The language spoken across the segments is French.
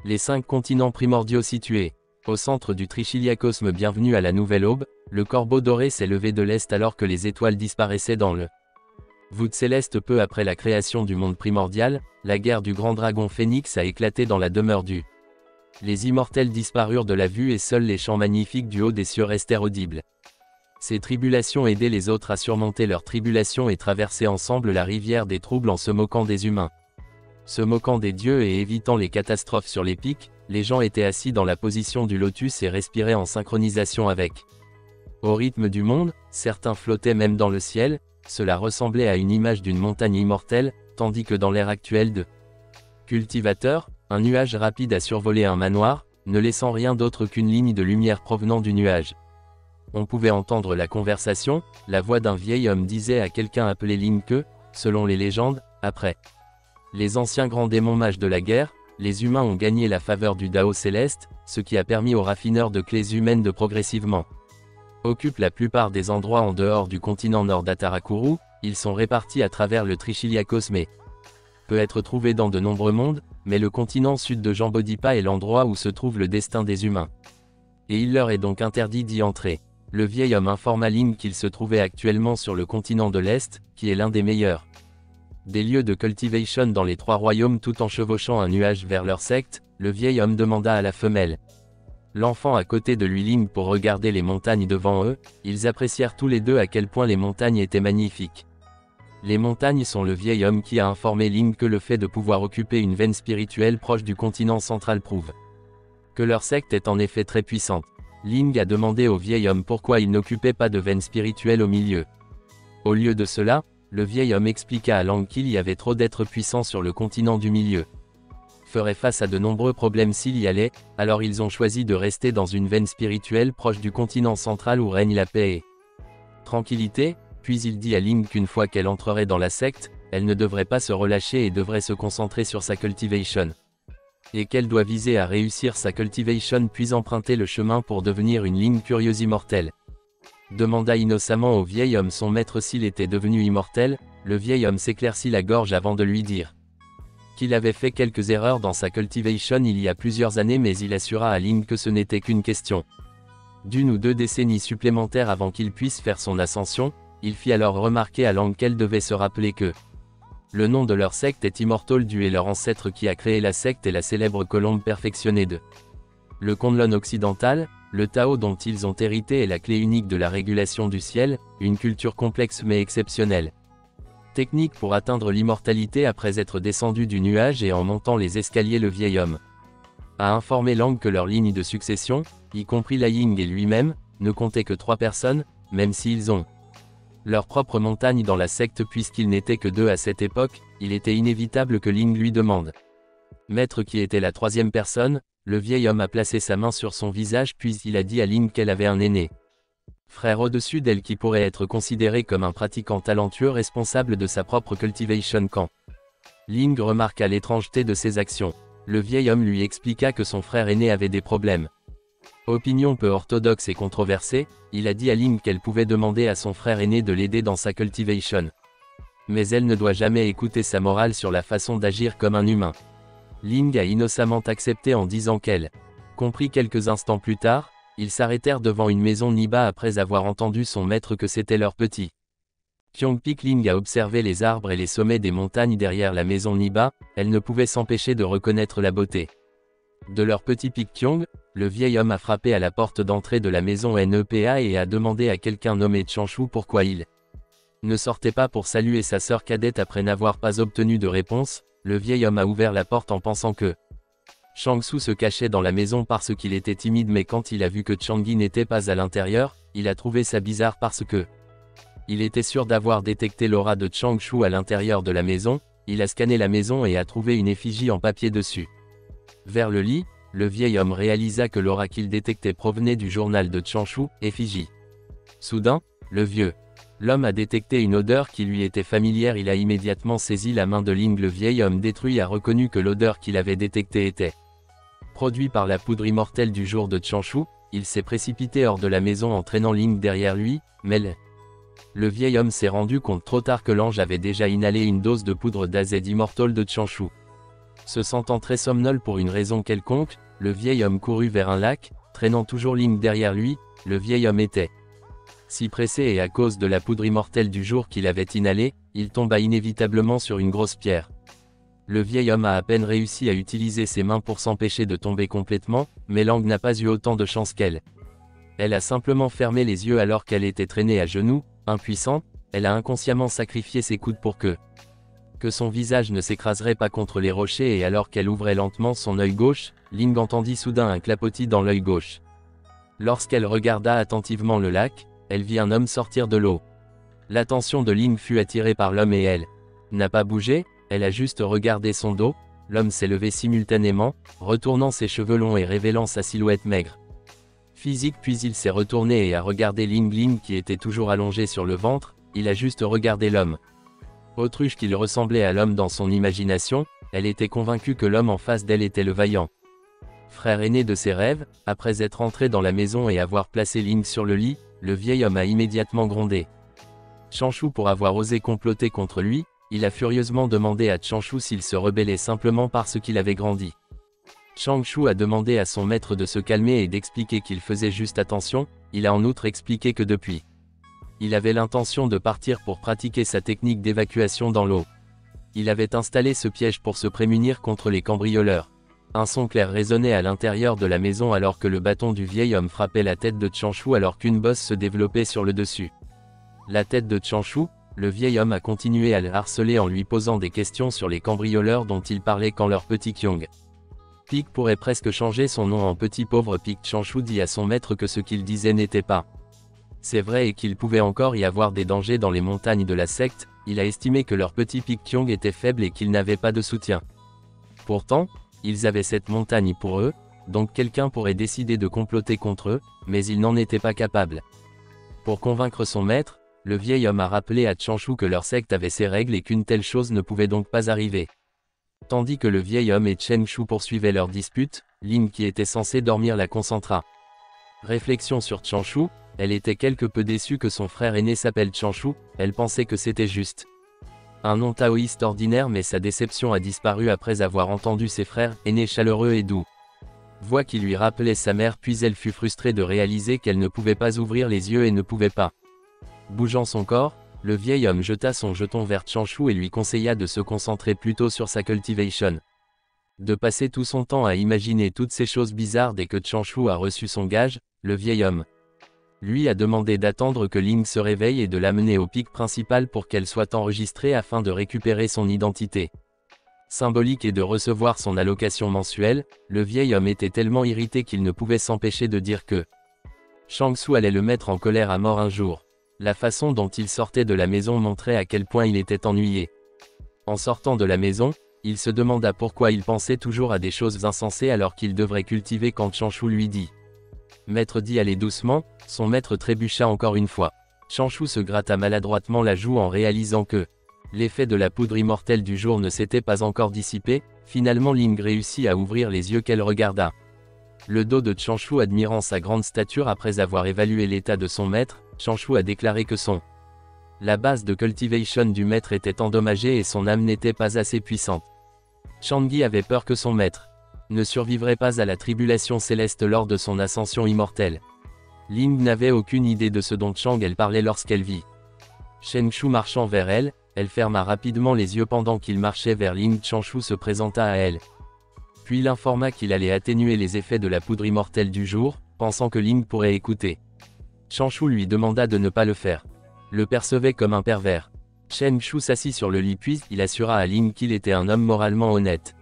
Les 5 continents primordiaux situés au centre du trichiliacosme. Bienvenue à la nouvelle aube, le corbeau doré s'est levé de l'est alors que les étoiles disparaissaient dans le voûte céleste. Peu après la création du monde primordial, la guerre du grand dragon Phénix a éclaté dans la demeure du. Les immortels disparurent de la vue et seuls les chants magnifiques du haut des cieux restèrent audibles. Ces tribulations aidaient les autres à surmonter leurs tribulations et traverser ensemble la rivière des troubles en se moquant des humains. Se moquant des dieux et évitant les catastrophes sur les pics, les gens étaient assis dans la position du lotus et respiraient en synchronisation avec. Au rythme du monde, certains flottaient même dans le ciel, cela ressemblait à une image d'une montagne immortelle, tandis que dans l'ère actuelle de cultivateur, un nuage rapide a survolé un manoir, ne laissant rien d'autre qu'une ligne de lumière provenant du nuage. On pouvait entendre la conversation, la voix d'un vieil homme disait à quelqu'un appelé Ling que, selon les légendes, après les anciens grands démons mages de la guerre, les humains ont gagné la faveur du Dao céleste, ce qui a permis aux raffineurs de clés humaines de progressivement occuper la plupart des endroits en dehors du continent nord d'Atarakuru. Ils sont répartis à travers le trichiliacosme et peut être trouvé dans de nombreux mondes, mais le continent sud de Jambodipa est l'endroit où se trouve le destin des humains. Et il leur est donc interdit d'y entrer. Le vieil homme informa Ling qu'il se trouvait actuellement sur le continent de l'Est, qui est l'un des meilleurs des lieux de cultivation dans les 3 royaumes. Tout en chevauchant un nuage vers leur secte, le vieil homme demanda à la femelle l'enfant à côté de lui Ling pour regarder les montagnes devant eux. Ils apprécièrent tous les deux à quel point les montagnes étaient magnifiques. Les montagnes sont le vieil homme qui a informé Ling que le fait de pouvoir occuper une veine spirituelle proche du continent central prouve que leur secte est en effet très puissante. Ling a demandé au vieil homme pourquoi il n'occupait pas de veine spirituelle au milieu. Au lieu de cela, le vieil homme expliqua à Lang qu'il y avait trop d'êtres puissants sur le continent du milieu. Ferait face à de nombreux problèmes s'il y allait, alors ils ont choisi de rester dans une veine spirituelle proche du continent central où règne la paix et tranquillité. Puis il dit à Ling qu'une fois qu'elle entrerait dans la secte, elle ne devrait pas se relâcher et devrait se concentrer sur sa cultivation. Et qu'elle doit viser à réussir sa cultivation puis emprunter le chemin pour devenir une Ling curieuse immortelle. Demanda innocemment au vieil homme son maître s'il était devenu immortel. Le vieil homme s'éclaircit la gorge avant de lui dire qu'il avait fait quelques erreurs dans sa cultivation il y a plusieurs années, mais il assura à Ling que ce n'était qu'une question d'1 ou 2 décennies supplémentaires avant qu'il puisse faire son ascension. Il fit alors remarquer à Lang qu'elle devait se rappeler que le nom de leur secte est Immortal Du et leur ancêtre qui a créé la secte est la célèbre colombe perfectionnée de le Conlon occidental. Le Tao dont ils ont hérité est la clé unique de la régulation du ciel, une culture complexe mais exceptionnelle. Technique pour atteindre l'immortalité après être descendu du nuage et en montant les escaliers. Le vieil homme a informé Lang que leur ligne de succession, y compris la Ying et lui-même, ne comptait que 3 personnes, même s'ils ont leur propre montagne dans la secte. Puisqu'ils n'étaient que 2 à cette époque, il était inévitable que Ling lui demande maître qui était la 3e personne. Le vieil homme a placé sa main sur son visage puis il a dit à Ling qu'elle avait un aîné frère au-dessus d'elle qui pourrait être considéré comme un pratiquant talentueux responsable de sa propre cultivation. Quand Ling remarqua l'étrangeté de ses actions, le vieil homme lui expliqua que son frère aîné avait des problèmes. Opinion peu orthodoxe et controversée, il a dit à Ling qu'elle pouvait demander à son frère aîné de l'aider dans sa cultivation. Mais elle ne doit jamais écouter sa morale sur la façon d'agir comme un humain. Ling a innocemment accepté en disant qu'elle comprit. Quelques instants plus tard, ils s'arrêtèrent devant une maison Niba après avoir entendu son maître que c'était leur petit Kyongpik. Ling a observé les arbres et les sommets des montagnes derrière la maison Niba. Elle ne pouvait s'empêcher de reconnaître la beauté de leur petit Pic Kyong. Le vieil homme a frappé à la porte d'entrée de la maison NEPA et a demandé à quelqu'un nommé Chanshu pourquoi il ne sortait pas pour saluer sa sœur cadette. Après n'avoir pas obtenu de réponse, le vieil homme a ouvert la porte en pensant que Changsu se cachait dans la maison parce qu'il était timide, mais quand il a vu que Changi n'était pas à l'intérieur, il a trouvé ça bizarre parce que il était sûr d'avoir détecté l'aura de Changshu à l'intérieur de la maison. Il a scanné la maison et a trouvé une effigie en papier dessus. Vers le lit, le vieil homme réalisa que l'aura qu'il détectait provenait du journal de Changshu, effigie. Soudain, l'homme a détecté une odeur qui lui était familière. Il a immédiatement saisi la main de Ling. Le vieil homme détruit a reconnu que l'odeur qu'il avait détectée était produite par la poudre immortelle du jour de Changshu. Il s'est précipité hors de la maison entraînant Ling derrière lui, mais le vieil homme s'est rendu compte trop tard que l'ange avait déjà inhalé une dose de poudre d'AZ Immortal de Changshu. Se sentant très somnolent pour une raison quelconque, le vieil homme courut vers un lac, traînant toujours Ling derrière lui. Le vieil homme était si pressé et à cause de la poudre immortelle du jour qu'il avait inhalée, il tomba inévitablement sur une grosse pierre. Le vieil homme a à peine réussi à utiliser ses mains pour s'empêcher de tomber complètement, mais Lang n'a pas eu autant de chance qu'elle. Elle a simplement fermé les yeux alors qu'elle était traînée à genoux, impuissante. Elle a inconsciemment sacrifié ses coudes pour que son visage ne s'écraserait pas contre les rochers, et alors qu'elle ouvrait lentement son œil gauche, Ling entendit soudain un clapotis dans l'œil gauche. Lorsqu'elle regarda attentivement le lac, elle vit un homme sortir de l'eau. L'attention de Ling fut attirée par l'homme et elle n'a pas bougé, elle a juste regardé son dos. L'homme s'est levé simultanément, retournant ses cheveux longs et révélant sa silhouette maigre physique, puis il s'est retourné et a regardé Ling qui était toujours allongé sur le ventre. Il a juste regardé l'homme. Autruche qu'il ressemblait à l'homme dans son imagination, elle était convaincue que l'homme en face d'elle était le vaillant frère aîné de ses rêves. Après être entré dans la maison et avoir placé Ling sur le lit, le vieil homme a immédiatement grondé Changshu pour avoir osé comploter contre lui. Il a furieusement demandé à Changshu s'il se rebellait simplement parce qu'il avait grandi. Changshu a demandé à son maître de se calmer et d'expliquer qu'il faisait juste attention. Il a en outre expliqué que depuis, il avait l'intention de partir pour pratiquer sa technique d'évacuation dans l'eau. Il avait installé ce piège pour se prémunir contre les cambrioleurs. Un son clair résonnait à l'intérieur de la maison alors que le bâton du vieil homme frappait la tête de Changshu alors qu'une bosse se développait sur le dessus. La tête de Changshu, le vieil homme a continué à le harceler en lui posant des questions sur les cambrioleurs dont il parlait quand leur petit Kyong Pik pourrait presque changer son nom en petit pauvre Pik. Changshu dit à son maître que ce qu'il disait n'était pas c'est vrai et qu'il pouvait encore y avoir des dangers dans les montagnes de la secte. Il a estimé que leur petit Pik Kyong était faible et qu'il n'avait pas de soutien. Pourtant, ils avaient cette montagne pour eux, donc quelqu'un pourrait décider de comploter contre eux, mais il n'en était pas capable. Pour convaincre son maître, le vieil homme a rappelé à Changshu que leur secte avait ses règles et qu'une telle chose ne pouvait donc pas arriver. Tandis que le vieil homme et Changshu poursuivaient leur dispute, Ling qui était censé dormir la concentra. Réflexion sur Changshu, elle était quelque peu déçue que son frère aîné s'appelle Changshu. Elle pensait que c'était juste un nom taoïste ordinaire, mais sa déception a disparu après avoir entendu ses frères aînés chaleureux et doux voix qui lui rappelait sa mère, puis elle fut frustrée de réaliser qu'elle ne pouvait pas ouvrir les yeux et ne pouvait pas. Bougeant son corps, le vieil homme jeta son jeton vers Changshu et lui conseilla de se concentrer plutôt sur sa cultivation. De passer tout son temps à imaginer toutes ces choses bizarres. Dès que Changshu a reçu son gage, le vieil homme lui a demandé d'attendre que Ling se réveille et de l'amener au pic principal pour qu'elle soit enregistrée afin de récupérer son identité symbolique et de recevoir son allocation mensuelle. Le vieil homme était tellement irrité qu'il ne pouvait s'empêcher de dire que Changshu allait le mettre en colère à mort un jour. La façon dont il sortait de la maison montrait à quel point il était ennuyé. En sortant de la maison, il se demanda pourquoi il pensait toujours à des choses insensées alors qu'il devrait cultiver. Quand Changshu lui dit « Maître dit allez doucement », son maître trébucha encore une fois. Changshu se gratta maladroitement la joue en réalisant que l'effet de la poudre immortelle du jour ne s'était pas encore dissipé. Finalement Ling réussit à ouvrir les yeux qu'elle regarda le dos de Changshu admirant sa grande stature. Après avoir évalué l'état de son maître, Changshu a déclaré que la base de cultivation du maître était endommagée et son âme n'était pas assez puissante. Shangyi avait peur que son maître ne survivrait pas à la tribulation céleste lors de son ascension immortelle. Ling n'avait aucune idée de ce dont Chang elle parlait lorsqu'elle vit Changshu marchant vers elle. Elle ferma rapidement les yeux pendant qu'il marchait vers Ling. Changshu se présenta à elle, puis l'informa qu'il allait atténuer les effets de la poudre immortelle du jour, pensant que Ling pourrait écouter. Changshu lui demanda de ne pas le faire. Le percevait comme un pervers. Changshu s'assit sur le lit puis il assura à Ling qu'il était un homme moralement honnête.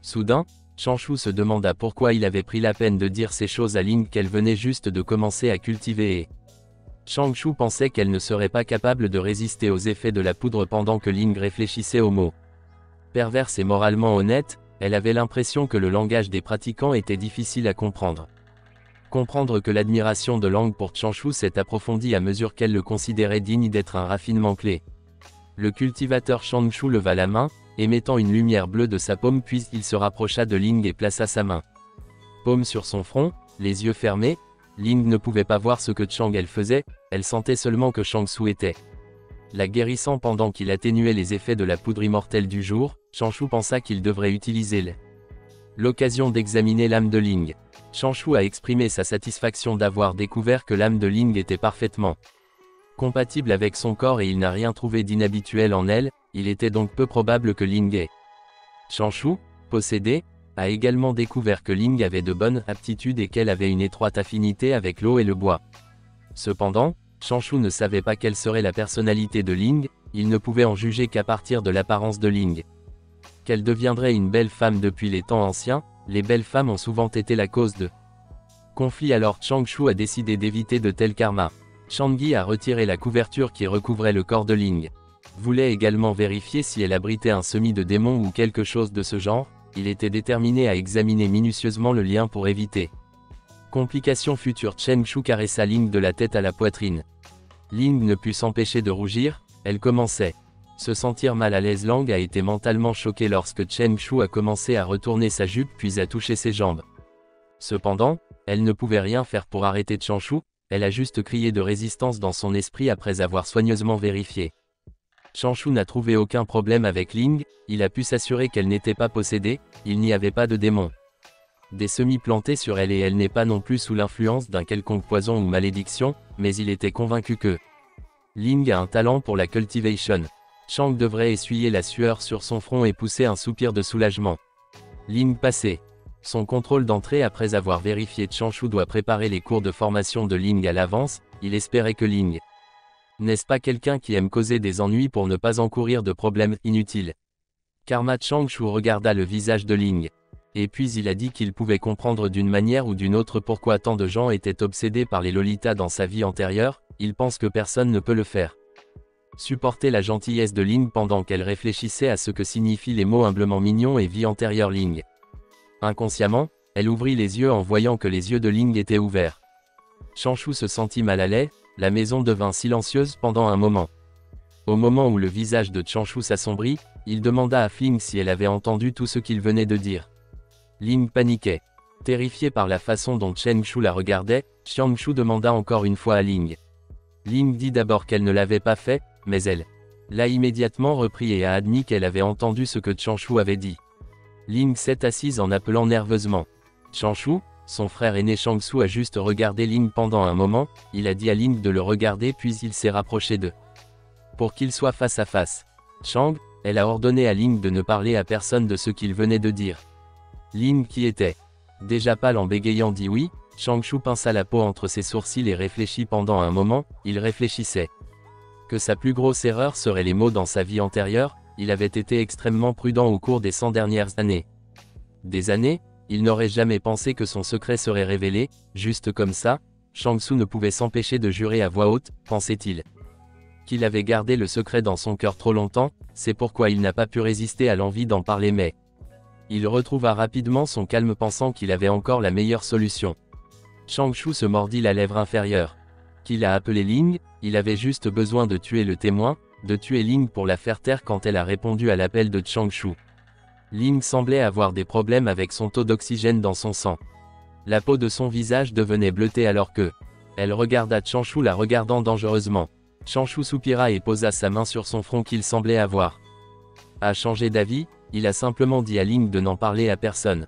Soudain, Changshu se demanda pourquoi il avait pris la peine de dire ces choses à Ling qu'elle venait juste de commencer à cultiver et Changshu pensait qu'elle ne serait pas capable de résister aux effets de la poudre. Pendant que Ling réfléchissait aux mots perverse et moralement honnête, elle avait l'impression que le langage des pratiquants était difficile à comprendre. Comprendre que l'admiration de Lang pour Changshu s'est approfondie à mesure qu'elle le considérait digne d'être un raffinement clé. Le cultivateur Changshu leva la main, émettant une lumière bleue de sa paume, puis il se rapprocha de Ling et plaça sa main paume sur son front, les yeux fermés. Ling ne pouvait pas voir ce que Chang elle faisait, elle sentait seulement que Changshu était la guérissant pendant qu'il atténuait les effets de la poudre immortelle du jour. Changshu pensa qu'il devrait utiliser l'occasion d'examiner l'âme de Ling. Changshu a exprimé sa satisfaction d'avoir découvert que l'âme de Ling était parfaitement compatible avec son corps et il n'a rien trouvé d'inhabituel en elle, il était donc peu probable que Ling ait. Changshu, possédé, a également découvert que Ling avait de bonnes aptitudes et qu'elle avait une étroite affinité avec l'eau et le bois. Cependant, Changshu ne savait pas quelle serait la personnalité de Ling, il ne pouvait en juger qu'à partir de l'apparence de Ling. Qu'elle deviendrait une belle femme depuis les temps anciens, les belles femmes ont souvent été la cause de conflits, alors Changshu a décidé d'éviter de tels karmas. Shangyi a retiré la couverture qui recouvrait le corps de Ling. Voulait également vérifier si elle abritait un semis de démon ou quelque chose de ce genre, il était déterminé à examiner minutieusement le lien pour éviter complications futures. Changshu caressa Ling de la tête à la poitrine. Ling ne put s'empêcher de rougir, elle commençait se sentir mal à l'aise. Lang a été mentalement choquée lorsque Changshu a commencé à retourner sa jupe puis à toucher ses jambes. Cependant, elle ne pouvait rien faire pour arrêter Changshu, elle a juste crié de résistance dans son esprit après avoir soigneusement vérifié. Changshu n'a trouvé aucun problème avec Ling, il a pu s'assurer qu'elle n'était pas possédée, il n'y avait pas de démon. Des semis plantés sur elle et elle n'est pas non plus sous l'influence d'un quelconque poison ou malédiction, mais il était convaincu que Ling a un talent pour la cultivation. Chang devrait essuyer la sueur sur son front et pousser un soupir de soulagement. Ling passait son contrôle d'entrée après avoir vérifié. Changshu doit préparer les cours de formation de Ling à l'avance, il espérait que Ling n'est-ce pas quelqu'un qui aime causer des ennuis pour ne pas encourir de problèmes inutiles. Karma. Changshu regarda le visage de Ling. Et puis il a dit qu'il pouvait comprendre d'une manière ou d'une autre pourquoi tant de gens étaient obsédés par les lolitas dans sa vie antérieure, il pense que personne ne peut le faire. Supporter la gentillesse de Ling pendant qu'elle réfléchissait à ce que signifient les mots humblement mignon et vie antérieure Ling. Inconsciemment, elle ouvrit les yeux en voyant que les yeux de Ling étaient ouverts. Changshu se sentit mal à l'aise, la maison devint silencieuse pendant un moment. Au moment où le visage de Changshu s'assombrit, il demanda à Ling si elle avait entendu tout ce qu'il venait de dire. Ling paniquait. Terrifié par la façon dont Changshu la regardait, Changshu demanda encore une fois à Ling. Ling dit d'abord qu'elle ne l'avait pas fait, mais elle l'a immédiatement repris et a admis qu'elle avait entendu ce que Changshu avait dit. Ling s'est assise en appelant nerveusement. Changshu, son frère aîné. Changshu a juste regardé Ling pendant un moment, il a dit à Ling de le regarder puis il s'est rapproché d'eux pour qu'ils soient face à face. Chang, elle a ordonné à Ling de ne parler à personne de ce qu'il venait de dire. Ling, qui était déjà pâle en bégayant, dit oui. Changshu pinça la peau entre ses sourcils et réfléchit pendant un moment, il réfléchissait que sa plus grosse erreur serait les mots dans sa vie antérieure, il avait été extrêmement prudent au cours des 100 dernières années. Des années, il n'aurait jamais pensé que son secret serait révélé, juste comme ça. Changshu ne pouvait s'empêcher de jurer à voix haute, pensait-il, qu'il avait gardé le secret dans son cœur trop longtemps, c'est pourquoi il n'a pas pu résister à l'envie d'en parler, mais il retrouva rapidement son calme pensant qu'il avait encore la meilleure solution. Changshu se mordit la lèvre inférieure. Qu'il a appelé Ling, il avait juste besoin de tuer le témoin, de tuer Ling pour la faire taire quand elle a répondu à l'appel de Changshu. Ling semblait avoir des problèmes avec son taux d'oxygène dans son sang. La peau de son visage devenait bleutée alors que elle regarda Changshu la regardant dangereusement. Changshu soupira et posa sa main sur son front qu'il semblait avoir changé d'avis, il a simplement dit à Ling de n'en parler à personne.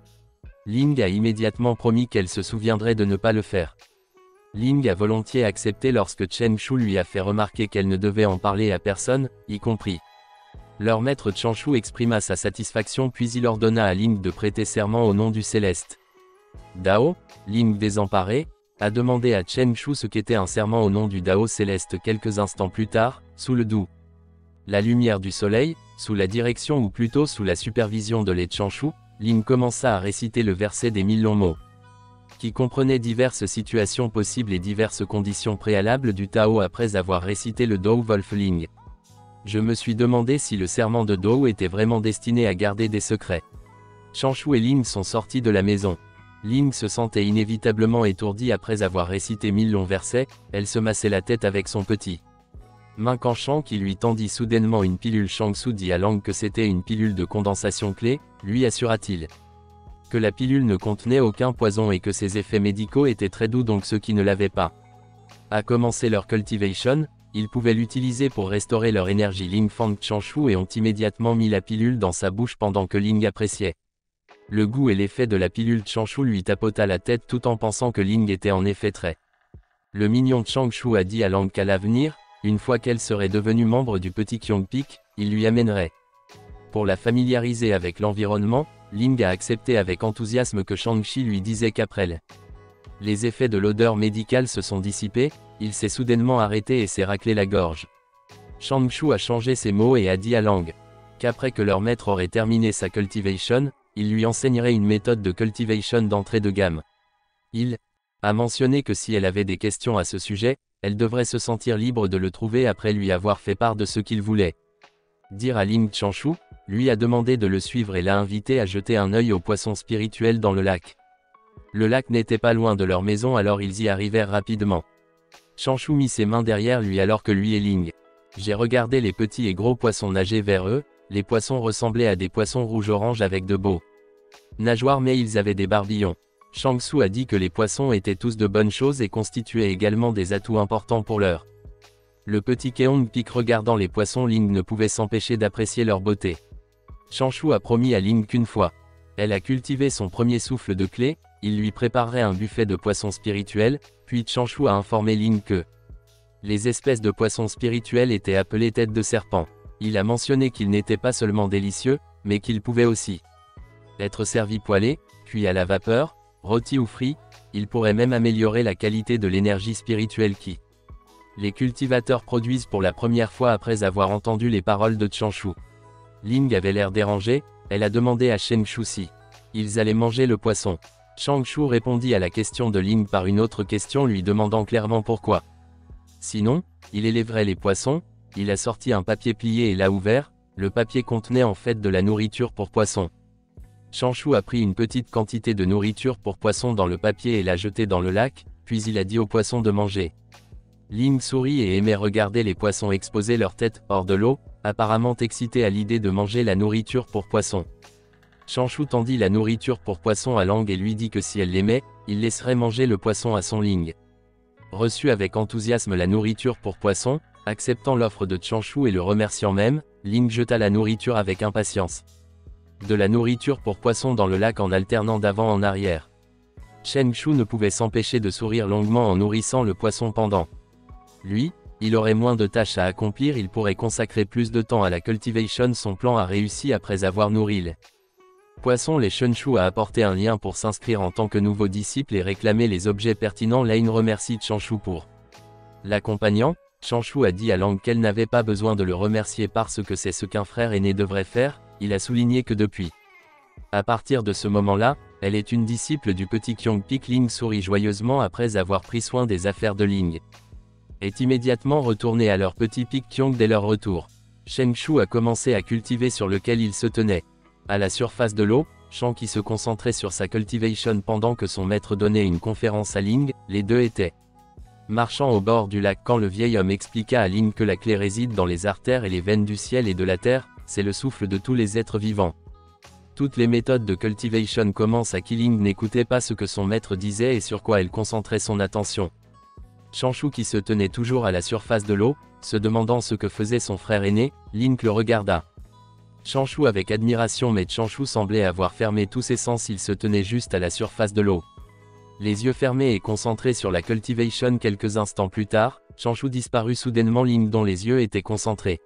Ling a immédiatement promis qu'elle se souviendrait de ne pas le faire. Ling a volontiers accepté lorsque Changshu lui a fait remarquer qu'elle ne devait en parler à personne, y compris leur maître. Changshu exprima sa satisfaction puis il ordonna à Ling de prêter serment au nom du Céleste. Dao, Ling désemparé, a demandé à Changshu ce qu'était un serment au nom du Dao Céleste. Quelques instants plus tard, sous le doux la lumière du soleil, sous la direction ou plutôt sous la supervision de Changshu, Ling commença à réciter le verset des 1000 longs mots, qui comprenait diverses situations possibles et diverses conditions préalables du Tao. Après avoir récité le Dao Wolf Ling, je me suis demandé si le serment de Dao était vraiment destiné à garder des secrets. Changshu et Ling sont sortis de la maison. Ling se sentait inévitablement étourdie après avoir récité 1000 longs versets, elle se massait la tête avec son petit main quand Shang qui lui tendit soudainement une pilule. Changshu dit à Lang que c'était une pilule de condensation clé, lui assura-t-il que la pilule ne contenait aucun poison et que ses effets médicaux étaient très doux, donc ceux qui ne l'avaient pas commencé leur cultivation. Ils pouvaient l'utiliser pour restaurer leur énergie. Ling Fang Changshu et ont immédiatement mis la pilule dans sa bouche pendant que Ling appréciait. Le goût et l'effet de la pilule Changshu lui tapota la tête tout en pensant que Ling était en effet très. Le mignon Changshu a dit à Lang qu'à l'avenir, une fois qu'elle serait devenue membre du petit Kyongpik, il lui amènerait. Pour la familiariser avec l'environnement, Ling a accepté avec enthousiasme que Shang-Chi lui disait qu'après les effets de l'odeur médicale se sont dissipés, il s'est soudainement arrêté et s'est raclé la gorge. Shang-Chi a changé ses mots et a dit à Lang qu'après que leur maître aurait terminé sa cultivation, il lui enseignerait une méthode de cultivation d'entrée de gamme. Il a mentionné que si elle avait des questions à ce sujet, elle devrait se sentir libre de le trouver après lui avoir fait part de ce qu'il voulait dire à Ling Changshu, lui a demandé de le suivre et l'a invité à jeter un œil aux poissons spirituels dans le lac. Le lac n'était pas loin de leur maison alors ils y arrivèrent rapidement. Changshu mit ses mains derrière lui alors que lui et Ling. J'ai regardé les petits et gros poissons nager vers eux, les poissons ressemblaient à des poissons rouge-orange avec de beaux nageoires mais ils avaient des barbillons. Shang-Su a dit que les poissons étaient tous de bonnes choses et constituaient également des atouts importants pour leur. Le petit Kyongpik regardant les poissons, Ling ne pouvait s'empêcher d'apprécier leur beauté. Changshu a promis à Ling qu'une fois elle a cultivé son premier souffle de clé, il lui préparerait un buffet de poissons spirituels, puis Changshu a informé Ling que les espèces de poissons spirituels étaient appelées têtes de serpent. Il a mentionné qu'ils n'étaient pas seulement délicieux, mais qu'ils pouvaient aussi être servis poêlés, cuits à la vapeur, rôtis ou frits, ils pourraient même améliorer la qualité de l'énergie spirituelle qui les cultivateurs produisent pour la première fois après avoir entendu les paroles de Changshu. Ling avait l'air dérangé, elle a demandé à Changshu si ils allaient manger le poisson. Changshu répondit à la question de Ling par une autre question lui demandant clairement pourquoi. Sinon, il élèverait les poissons, il a sorti un papier plié et l'a ouvert, le papier contenait en fait de la nourriture pour poissons. Changshu a pris une petite quantité de nourriture pour poissons dans le papier et l'a jeté dans le lac, puis il a dit aux poissons de manger. Ling sourit et aimait regarder les poissons exposer leur tête hors de l'eau, apparemment excité à l'idée de manger la nourriture pour poissons. Changshu tendit la nourriture pour poissons à Lang et lui dit que si elle l'aimait, il laisserait manger le poisson à son Ling. Reçut avec enthousiasme la nourriture pour poissons, acceptant l'offre de Changshu et le remerciant même, Ling jeta la nourriture avec impatience. De la nourriture pour poissons dans le lac en alternant d'avant en arrière. Changshu ne pouvait s'empêcher de sourire longuement en nourrissant le poisson pendant. Lui, il aurait moins de tâches à accomplir, il pourrait consacrer plus de temps à la cultivation. Son plan a réussi après avoir nourri les poissons. Les Changshu a apporté un lien pour s'inscrire en tant que nouveau disciple et réclamer les objets pertinents. Lane remercie Changshu pour l'accompagnant. Changshu a dit à Lang qu'elle n'avait pas besoin de le remercier parce que c'est ce qu'un frère aîné devrait faire. Il a souligné que depuis à partir de ce moment-là, elle est une disciple du petit Kyongpik. Ling sourit joyeusement après avoir pris soin des affaires de Ling. Est immédiatement retourné à leur petit Pik Kyong dès leur retour. Changshu a commencé à cultiver sur lequel il se tenait. À la surface de l'eau, Shang qui se concentrait sur sa cultivation pendant que son maître donnait une conférence à Ling, les deux étaient marchant au bord du lac quand le vieil homme expliqua à Ling que la clé réside dans les artères et les veines du ciel et de la terre, c'est le souffle de tous les êtres vivants. Toutes les méthodes de cultivation commencent à qui Ling n'écoutait pas ce que son maître disait et sur quoi elle concentrait son attention. Changshu qui se tenait toujours à la surface de l'eau, se demandant ce que faisait son frère aîné, Ling le regarda. Changshu avec admiration mais Changshu semblait avoir fermé tous ses sens, il se tenait juste à la surface de l'eau. Les yeux fermés et concentrés sur la cultivation. Quelques instants plus tard, Changshu disparut soudainement. Ling dont les yeux étaient concentrés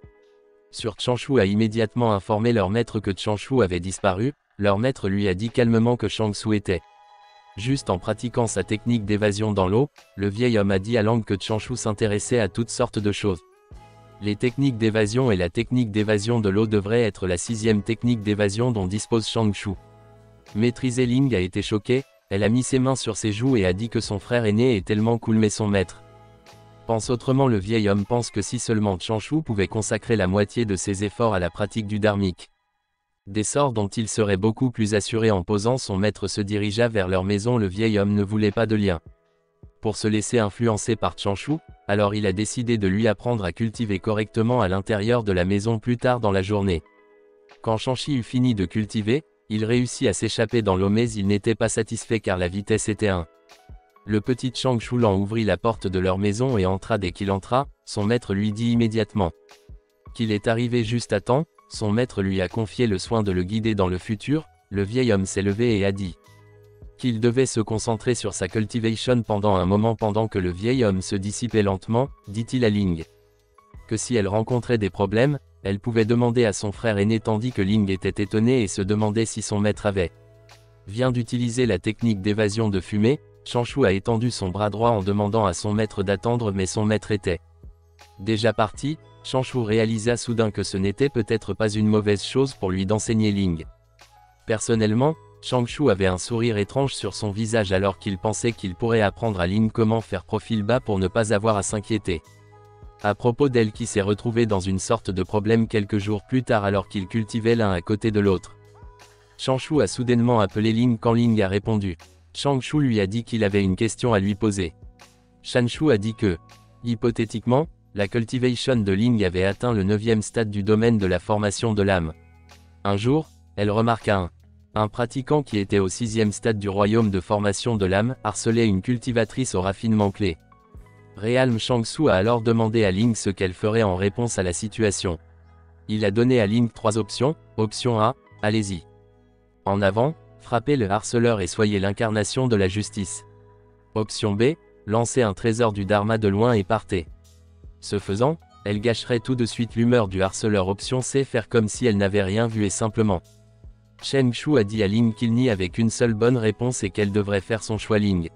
sur Changshu a immédiatement informé leur maître que Changshu avait disparu. Leur maître lui a dit calmement que Changshu était juste en pratiquant sa technique d'évasion dans l'eau. Le vieil homme a dit à Lang que Changshu s'intéressait à toutes sortes de choses. Les techniques d'évasion et la technique d'évasion de l'eau devraient être la 6e technique d'évasion dont dispose Changshu. Maîtrisée. Ling a été choquée, elle a mis ses mains sur ses joues et a dit que son frère aîné est tellement cool mais son maître pense autrement. Le vieil homme pense que si seulement Changshu pouvait consacrer la moitié de ses efforts à la pratique du dharmique, des sorts dont il serait beaucoup plus assuré. En posant, son maître se dirigea vers leur maison. Le vieil homme ne voulait pas de lien pour se laisser influencer par Changshu, alors il a décidé de lui apprendre à cultiver correctement à l'intérieur de la maison plus tard dans la journée. Quand Changshu eut fini de cultiver, il réussit à s'échapper dans l'eau mais il n'était pas satisfait car la vitesse était un Le petit Chang Shulan ouvrit la porte de leur maison et entra. Dès qu'il entra, son maître lui dit immédiatement qu'il est arrivé juste à temps. Son maître lui a confié le soin de le guider dans le futur. Le vieil homme s'est levé et a dit qu'il devait se concentrer sur sa cultivation pendant un moment pendant que le vieil homme se dissipait lentement, dit-il à Ling. Que si elle rencontrait des problèmes, elle pouvait demander à son frère aîné tandis que Ling était étonné et se demandait si son maître avait vient d'utiliser la technique d'évasion de fumée. Changshu a étendu son bras droit en demandant à son maître d'attendre mais son maître était déjà parti. Changshu réalisa soudain que ce n'était peut-être pas une mauvaise chose pour lui d'enseigner Ling. Personnellement, Changshu avait un sourire étrange sur son visage alors qu'il pensait qu'il pourrait apprendre à Ling comment faire profil bas pour ne pas avoir à s'inquiéter à propos d'elle qui s'est retrouvée dans une sorte de problème quelques jours plus tard alors qu'ils cultivaient l'un à côté de l'autre. Changshu a soudainement appelé Ling quand Ling a répondu. Changshu lui a dit qu'il avait une question à lui poser. Changshu a dit que, hypothétiquement, la cultivation de Ling avait atteint le 9e stade du domaine de la formation de l'âme. Un jour, elle remarqua un pratiquant qui était au 6e stade du royaume de formation de l'âme harcelait une cultivatrice au raffinement clé. Realm Shangsu a alors demandé à Ling ce qu'elle ferait en réponse à la situation. Il a donné à Ling 3 options. Option A, allez-y. En avant, frappez le harceleur et soyez l'incarnation de la justice. Option B, lancez un trésor du Dharma de loin et partez. Ce faisant, elle gâcherait tout de suite l'humeur du harceleur. Option C, faire comme si elle n'avait rien vu et simplement. Chen Shu a dit à Ling qu'il n'y avait qu'une seule bonne réponse et qu'elle devrait faire son choix. Ling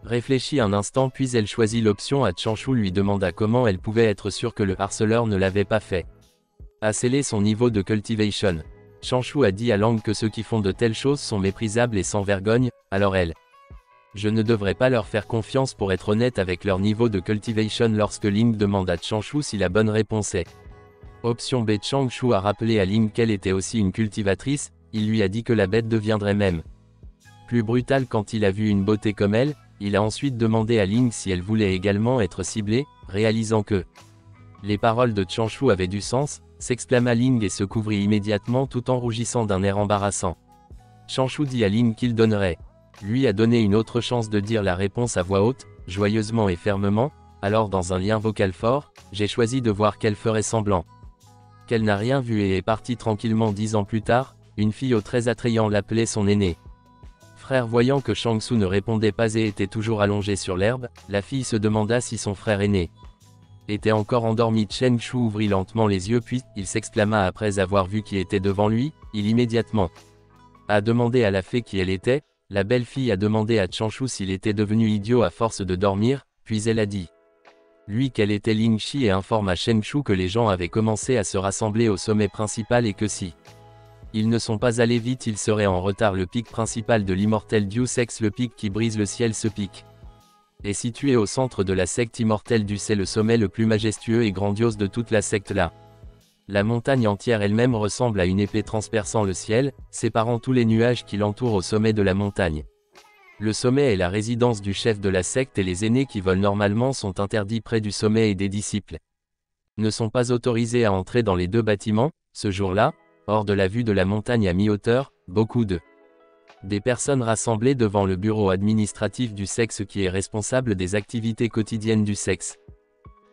réfléchit un instant puis elle choisit l'option A. Changshu lui demanda comment elle pouvait être sûre que le harceleur ne l'avait pas fait. A scellé son niveau de cultivation. Changshu a dit à Lang que ceux qui font de telles choses sont méprisables et sans vergogne, alors elle. Je ne devrais pas leur faire confiance pour être honnête avec leur niveau de cultivation. Lorsque Ling demande à Changshu si la bonne réponse est option B, Changshu a rappelé à Ling qu'elle était aussi une cultivatrice, il lui a dit que la bête deviendrait même plus brutale quand il a vu une beauté comme elle. Il a ensuite demandé à Ling si elle voulait également être ciblée, réalisant que les paroles de Changshu avaient du sens, s'exclama Ling et se couvrit immédiatement tout en rougissant d'un air embarrassant. Changshu dit à Ling qu'il donnerait. Lui a donné une autre chance de dire la réponse à voix haute, joyeusement et fermement, alors dans un lien vocal fort, j'ai choisi de voir qu'elle ferait semblant qu'elle n'a rien vu et est partie tranquillement. 10 ans plus tard, une fille au très attrayant l'appelait son aîné. Frère voyant que Changshu ne répondait pas et était toujours allongé sur l'herbe, la fille se demanda si son frère aîné était encore endormi. Chen Shu ouvrit lentement les yeux puis, il s'exclama après avoir vu qui était devant lui, il immédiatement a demandé à la fée qui elle était. La belle fille a demandé à Changshu s'il était devenu idiot à force de dormir, puis elle a dit lui qu'elle était Ling Shi et informe à Chen Shu que les gens avaient commencé à se rassembler au sommet principal et que si ils ne sont pas allés vite ils seraient en retard. Le pic principal de l'immortel Deus Ex, le pic qui brise le ciel. Ce pic est situé au centre de la secte immortelle du c'est le sommet le plus majestueux et grandiose de toute la secte là. La montagne entière elle-même ressemble à une épée transperçant le ciel, séparant tous les nuages qui l'entourent au sommet de la montagne. Le sommet est la résidence du chef de la secte et les aînés qui volent normalement sont interdits près du sommet et des disciples ne sont pas autorisés à entrer dans les 2 bâtiments. Ce jour-là, hors de la vue de la montagne à mi-hauteur, beaucoup des personnes rassemblées devant le bureau administratif du sexe qui est responsable des activités quotidiennes du sexe.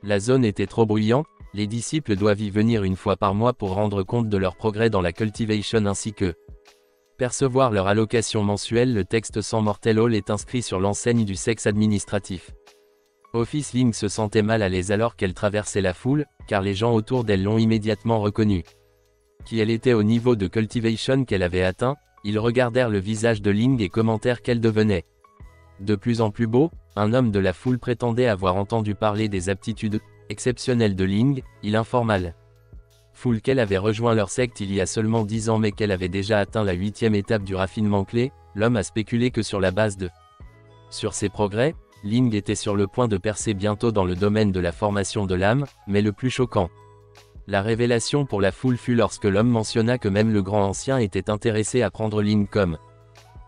La zone était trop bruyante, les disciples doivent y venir une fois par mois pour rendre compte de leur progrès dans la cultivation ainsi que percevoir leur allocation mensuelle. Le texte sans Mortel Hall est inscrit sur l'enseigne du sexe administratif. Office Ling se sentait mal à l'aise alors qu'elle traversait la foule, car les gens autour d'elle l'ont immédiatement reconnue. Qui elle était au niveau de cultivation qu'elle avait atteint, ils regardèrent le visage de Ling et commentèrent qu'elle devenait de plus en plus beau. Un homme de la foule prétendait avoir entendu parler des aptitudes exceptionnelles de Ling, il informa la foule qu'elle avait rejoint leur secte il y a seulement 10 ans mais qu'elle avait déjà atteint la 8e étape du raffinement clé. L'homme a spéculé que sur la base de ses progrès, Ling était sur le point de percer bientôt dans le domaine de la formation de l'âme, mais le plus choquant la révélation pour la foule fut lorsque l'homme mentionna que même le grand ancien était intéressé à prendre Ling comme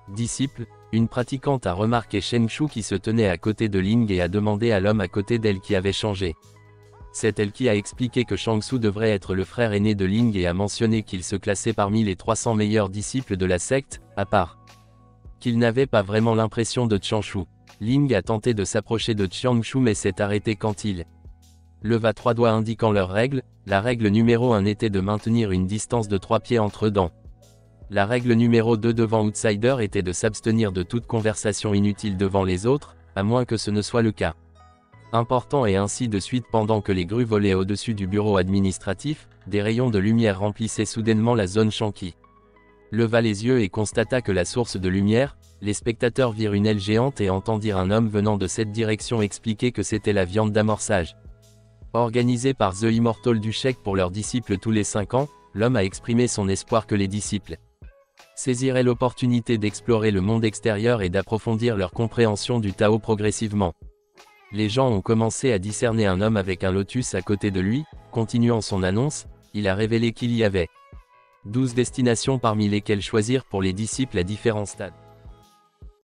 disciple. Une pratiquante a remarqué Chen Shu qui se tenait à côté de Ling et a demandé à l'homme à côté d'elle qui avait changé. C'est elle qui a expliqué que Changshu devrait être le frère aîné de Ling et a mentionné qu'il se classait parmi les 300 meilleurs disciples de la secte, à part qu'il n'avait pas vraiment l'impression de Changshu. Ling a tenté de s'approcher de Qiangshu mais s'est arrêté quand il leva 3 doigts indiquant leurs règles. La règle numéro 1 était de maintenir une distance de 3 pieds entre dents. La règle numéro 2 devant Outsider était de s'abstenir de toute conversation inutile devant les autres, à moins que ce ne soit le cas. Important et ainsi de suite. Pendant que les grues volaient au-dessus du bureau administratif, des rayons de lumière remplissaient soudainement la zone Shanqi. Leva les yeux et constata que la source de lumière, les spectateurs virent une aile géante et entendirent un homme venant de cette direction expliquer que c'était la viande d'amorçage. Organisée par The Immortal du chèque pour leurs disciples tous les 5 ans, l'homme a exprimé son espoir que les disciples saisiraient l'opportunité d'explorer le monde extérieur et d'approfondir leur compréhension du Tao progressivement. Les gens ont commencé à discerner un homme avec un lotus à côté de lui. Continuant son annonce, il a révélé qu'il y avait 12 destinations parmi lesquelles choisir pour les disciples à différents stades.